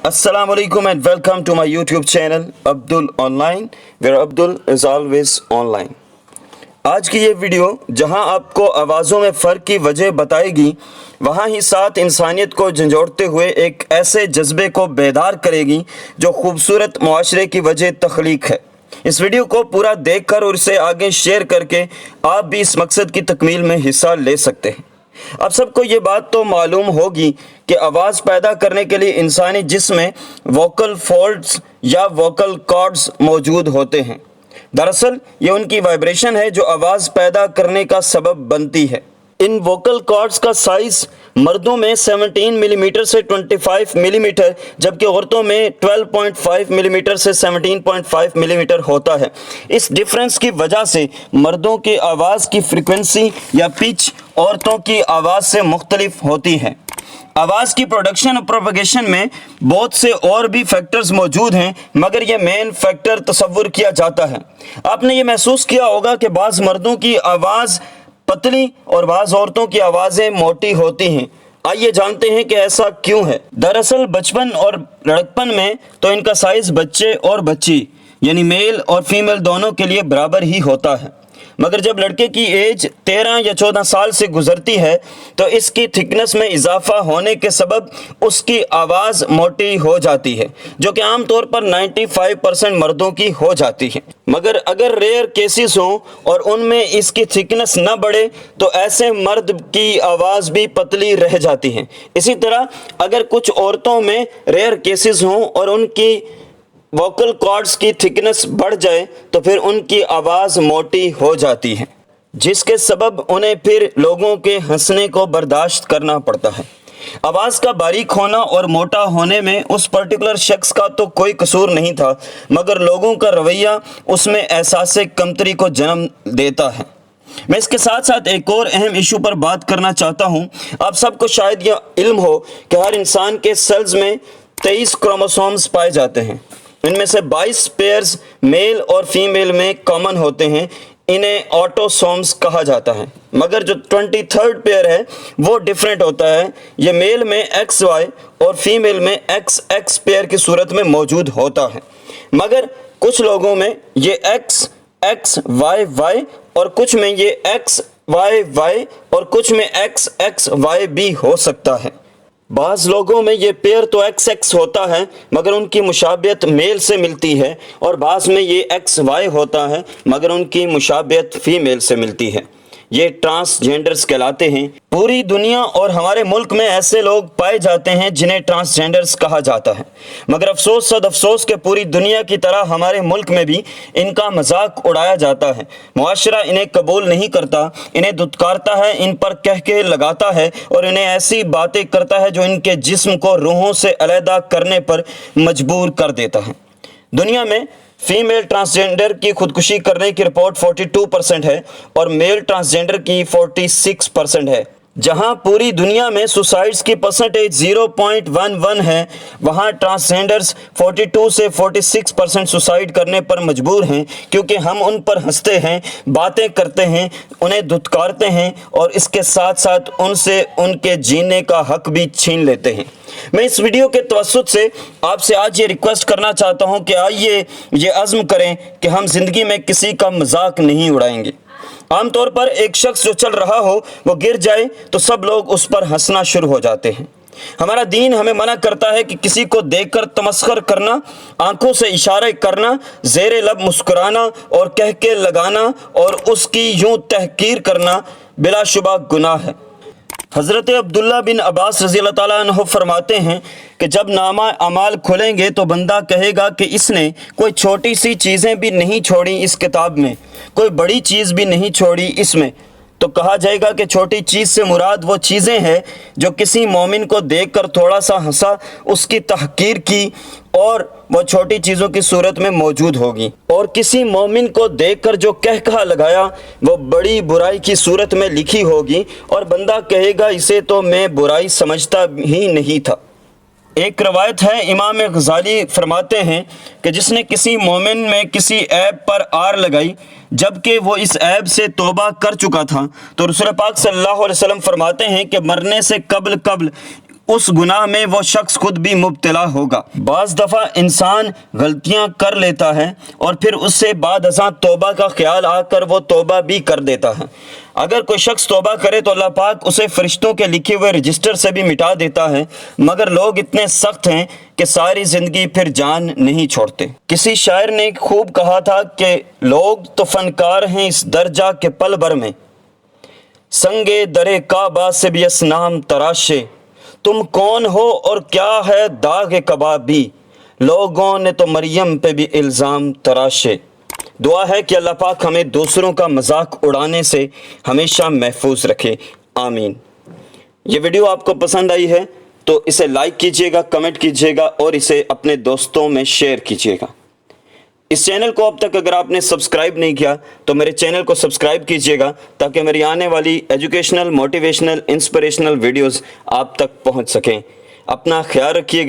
Assalamu alaikum and welcome to my YouTube channel Abdul Online, where Abdul is always online. آج کی یہ video جہاں آپ کو آوازوں میں فرق کی وجہ بتائے گی، وہاں ہی ساتھ انسانیت کو جھنجھوڑتے ہوئے ایک ایسے جذبے کو بیدار کرے گی جو خوبصورت معاشرے کی وجہ تخلیق ہے۔ اس ویڈیو کو پورا دیکھ کر اور اسے آگے شیئر کر کے آپ بھی اس مقصد کی تکمیل میں حصہ لے سکتے ہیں۔ اب سب کو یہ بات تو معلوم ہوگی کہ آواز پیدا کرنے کے لیے انسانی جسم میں ووکل فولڈز یا ووکل کارڈز موجود ہوتے ہیں۔ دراصل یہ ان کی وائبریشن ہے جو آواز پیدا کرنے کا سبب بنتی ہے۔ ان ووکل کارڈز کا سائز مردوں میں 17 ملی میٹر سے 25 ملی میٹر جبکہ عورتوں میں 12.5 ملی میٹر سے 17.5 ملی میٹر ہوتا ہے۔ اس ڈیفرنس کی وجہ سے مردوں کی آواز کی فریکوینسی یا پچ عورتوں کی آواز سے مختلف ہوتی ہے۔ آواز کی پروڈکشن اور پروپیگیشن میں بہت سے اور بھی فیکٹرز موجود ہیں، مگر یہ مین فیکٹر تصور کیا جاتا ہے۔ آپ نے یہ محسوس کیا ہوگا کہ بعض مردوں کی آواز پتلی اور بعض عورتوں کی آوازیں موٹی ہوتی ہیں۔ آئیے جانتے ہیں کہ ایسا کیوں ہے۔ دراصل بچپن اور لڑکپن میں تو ان کا سائز بچے اور بچی یعنی میل اور فیمیل دونوں کے لیے برابر ہی ہوتا ہے، مگر جب لڑکے کی ایج 13 یا 14 سال سے گزرتی ہے تو اس کی تھکنس میں اضافہ ہونے کے سبب اس کی آواز موٹی ہو جاتی ہے، جو کہ عام طور پر 95% مردوں کی ہو جاتی ہے۔ مگر اگر ریئر کیسز ہوں اور ان میں اس کی تھکنس نہ بڑھے تو ایسے مرد کی آواز بھی پتلی رہ جاتی ہے۔ اسی طرح اگر کچھ عورتوں میں ریئر کیسز ہوں اور ان کی ووکل کارڈز کی تھکنس بڑھ جائے تو پھر ان کی آواز موٹی ہو جاتی ہے، جس کے سبب انہیں پھر لوگوں کے ہنسنے کو برداشت کرنا پڑتا ہے۔ آواز کا باریک ہونا اور موٹا ہونے میں اس پرٹیکولر شخص کا تو کوئی قصور نہیں تھا، مگر لوگوں کا رویہ اس میں احساس کمتری کو جنم دیتا ہے۔ میں اس کے ساتھ ساتھ ایک اور اہم ایشو پر بات کرنا چاہتا ہوں۔ آپ سب کو شاید یہ علم ہو کہ ہر انسان کے سیلز میں 23 کروموسومز پائے جاتے ہیں۔ ان میں سے 22 پیئرز میل اور فیمیل میں کامن ہوتے ہیں، انہیں آٹوسومز کہا جاتا ہے، مگر جو 23rd پیئر ہے وہ ڈیفرنٹ ہوتا ہے۔ یہ میل میں XY اور فیمیل میں XX پیئر کی صورت میں موجود ہوتا ہے، مگر کچھ لوگوں میں یہ XXYY اور کچھ میں یہ XYY اور کچھ میں XXY بھی ہو سکتا ہے۔ بعض لوگوں میں یہ پیئر تو XX ہوتا ہے مگر ان کی مشابہت میل سے ملتی ہے، اور بعض میں یہ XY ہوتا ہے مگر ان کی مشابہت فیمیل سے ملتی ہے۔ یہ ٹرانسجینڈرز کہلاتے ہیں۔ پوری دنیا اور ہمارے ملک میں ایسے لوگ پائے جاتے ہیں جنہیں ٹرانسجینڈرز کہا جاتا ہے، مگر افسوس صد افسوس کہ پوری دنیا کی طرح ہمارے ملک میں بھی ان کا مذاق اڑایا جاتا ہے۔ معاشرہ انہیں قبول نہیں کرتا، انہیں دھتکارتا ہے، ان پر کہکے لگاتا ہے اور انہیں ایسی باتیں کرتا ہے جو ان کے جسم کو روحوں سے علیحدہ کرنے پر مجبور کر دیتا ہے۔ دنیا میں فیمیل ٹرانسجینڈر کی خودکشی کرنے کی رپورٹ 42% ہے اور میل ٹرانسجینڈر کی 46% ہے۔ جہاں پوری دنیا میں سوسائڈز کی پرسنٹیج 0.11 ہے، وہاں ٹرانسجینڈرز 42 سے 46% سوسائڈ کرنے پر مجبور ہیں، کیونکہ ہم ان پر ہنستے ہیں، باتیں کرتے ہیں، انہیں دھتکارتے ہیں اور اس کے ساتھ ساتھ ان سے ان کے جینے کا حق بھی چھین لیتے ہیں۔ میں اس ویڈیو کے توسط سے آپ سے آج یہ ریکویسٹ کرنا چاہتا ہوں کہ آئیے یہ عزم کریں کہ ہم زندگی میں کسی کا مذاق نہیں اڑائیں گے۔ عام طور پر ایک شخص جو چل رہا ہو وہ گر جائے تو سب لوگ اس پر ہنسنا شروع ہو جاتے ہیں۔ ہمارا دین ہمیں منع کرتا ہے کہ کسی کو دیکھ کر تمسخر کرنا، آنکھوں سے اشارے کرنا، زیر لب مسکرانا اور کہکے لگانا اور اس کی یوں تحقیر کرنا بلا شبہ گناہ ہے۔ حضرت عبداللہ بن عباس رضی اللہ تعالیٰ عنہ فرماتے ہیں کہ جب نامہ اعمال کھلیں گے تو بندہ کہے گا کہ اس نے کوئی چھوٹی سی چیزیں بھی نہیں چھوڑی اس کتاب میں، کوئی بڑی چیز بھی نہیں چھوڑی اس میں۔ تو کہا جائے گا کہ چھوٹی چیز سے مراد وہ چیزیں ہیں جو کسی مومن کو دیکھ کر تھوڑا سا ہنسا، اس کی تحقیر کی، اور وہ چھوٹی چیزوں کی صورت میں موجود ہوگی، اور کسی مومن کو دیکھ کر جو کہکہا لگایا وہ بڑی برائی کی صورت میں لکھی ہوگی، اور بندہ کہے گا اسے تو میں برائی سمجھتا ہی نہیں تھا۔ ایک روایت ہے، امام غزالی فرماتے ہیں کہ جس نے کسی مومن میں کسی عیب پر آر لگائی جبکہ وہ اس عیب سے توبہ کر چکا تھا، تو رسول پاک صلی اللہ علیہ وسلم فرماتے ہیں کہ مرنے سے قبل اس گناہ میں وہ شخص خود بھی مبتلا ہوگا۔ بعض دفعہ انسان غلطیاں کر لیتا ہے اور پھر اس سے بعد ازاں توبہ کا خیال آ کر وہ توبہ بھی کر دیتا ہے۔ اگر کوئی شخص توبہ کرے تو اللہ پاک اسے فرشتوں کے لکھے ہوئے رجسٹر سے بھی مٹا دیتا ہے، مگر لوگ اتنے سخت ہیں کہ ساری زندگی پھر جان نہیں چھوڑتے۔ کسی شاعر نے خوب کہا تھا کہ لوگ تو فنکار ہیں اس درجہ کے پل بھر میں، سنگے درے کعبہ سے بھی اسنام تراشے، تم کون ہو اور کیا ہے داغ کبابی، لوگوں نے تو مریم پہ بھی الزام تراشے۔ دعا ہے کہ اللہ پاک ہمیں دوسروں کا مذاق اڑانے سے ہمیشہ محفوظ رکھے، آمین۔ یہ ویڈیو آپ کو پسند آئی ہے تو اسے لائک کیجئے گا، کمنٹ کیجئے گا اور اسے اپنے دوستوں میں شیئر کیجئے گا۔ اس چینل کو اب تک اگر آپ نے سبسکرائب نہیں کیا تو میرے چینل کو سبسکرائب کیجئے گا تاکہ میری آنے والی ایجوکیشنل، موٹیویشنل، انسپریشنل ویڈیوز آپ تک پہنچ سکیں۔ اپنا خیال رکھیے گا۔